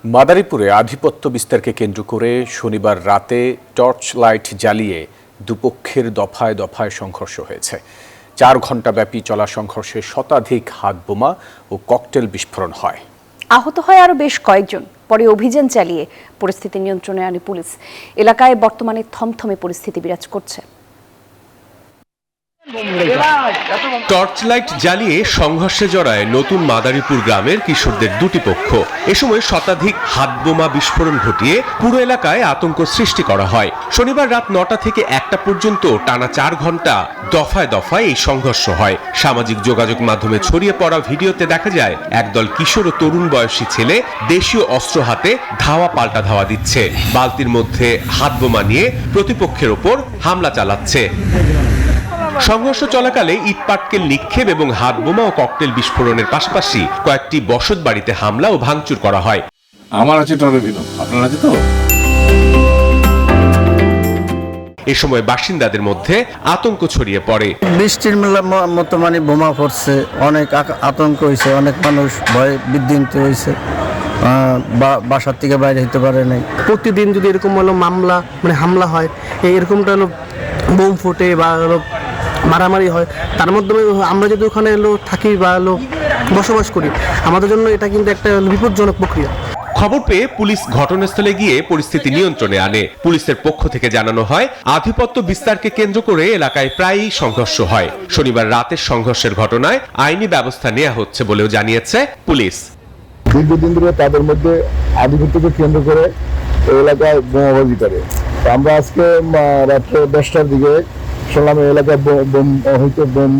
মাদারীপুরে আধিপত্য বিস্তারকে কেন্দ্র করে শনিবার রাতে টর্চ লাইট জ্বালিয়ে দুপক্ষের দফায় দফায় সংঘর্ষ হয়েছে। 4 ঘণ্টাব্যাপী চলা সংঘর্ষে শতাধিক হাতবোমা ও ককটেল বিস্ফোরণ হয়। আহত হয় আরও বেশ কয়েকজন। পরে অভিযান চালিয়ে পরিস্থিতি নিয়ন্ত্রণে আনে পুলিশ। এলাকায় বর্তমানে থমথমে পরিস্থিতি বিরাজ করছে। টর্চ লাইট জ্বালিয়ে সংঘর্ষে জড়ায় নতুন মাদারীপুর গ্রামের কিশোরদের দুটি পক্ষ। এ সময় শতাধিক হাতবোমা বিস্ফোরণ ঘটিয়ে পুরো এলাকায় আতঙ্ক সৃষ্টি করা হয়। শনিবার রাত 9টা থেকে 1টা পর্যন্ত টানা 4 ঘণ্টা দফায় দফায় এই সংঘর্ষ হয়। সামাজিক যোগাযোগ মাধ্যমে ছড়িয়ে পড়া ভিডিওতে দেখা যায় একদল কিশোর ও তরুণ বয়সী ছেলে দেশীয় অস্ত্র হাতে ধাওয়া পাল্টা ধাওয়া দিচ্ছে। বালতির মধ্যে হাতবোমা নিয়ে প্রতিপক্ষের ওপর হামলা চালাচ্ছে। সংঘর্ষ চলাকালে ইটপাটকেল নিক্ষেপ এবং হাতবোমা ও ককটেল বিস্ফোরণের পাশাপাশি কয়েকটি বসত বাড়িতে হামলা ও ভাঙচুর করা হয়। আমার আছে টরেভিনো, আপনার আছে তো? এ সময় বাসিন্দাদের মধ্যে আতঙ্ক ছড়িয়ে পড়ে। বৃষ্টির মতো মানে বোমা পড়ছে, অনেক আতঙ্ক হয়েছে, অনেক মানুষ ভয়ে বিধ্বস্ত হয়েছে, বাসার থেকে বাইরে হতে পারে নাই। প্রতিদিন যদি এরকম হলো হামলা হয়, এরকমটা হলো বোম ফুটে বা হলো মারামারি হয়, তার মাধ্যমে আমরা যদি ওখানে থাকি বা বসবাস করি, আমাদের জন্য এটা কিন্তু একটা বিপজ্জনক প্রক্রিয়া। খবর পেয়ে পুলিশ ঘটনাস্থলে গিয়ে পরিস্থিতি নিয়ন্ত্রণে আনে। পুলিশের পক্ষ থেকে জানানো হয়, আধিপত্য বিস্তারকে কেন্দ্র করে এলাকায় প্রায়ই সংঘর্ষ হয়। শনিবার রাতের সংঘর্ষের ঘটনায় আইনি ব্যবস্থা নেওয়া হচ্ছে বলেও জানিয়েছে পুলিশ। দীর্ঘদিন ধরে তাদের মধ্যে আধিপত্যকে কেন্দ্র করে এলাকায় বোমাবাজি করে। আমরা আজকে রাত্রে 10টার দিকে শুনলাম এলাকায় বোম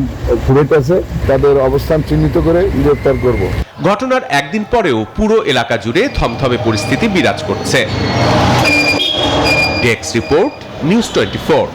ফুটেছে, তাদের অবস্থান চিহ্নিত করে গ্রেফতার করব। ঘটনার একদিন পরেও পুরো এলাকা জুড়ে থমথমে পরিস্থিতি বিরাজ করছে। Desk report, news 24।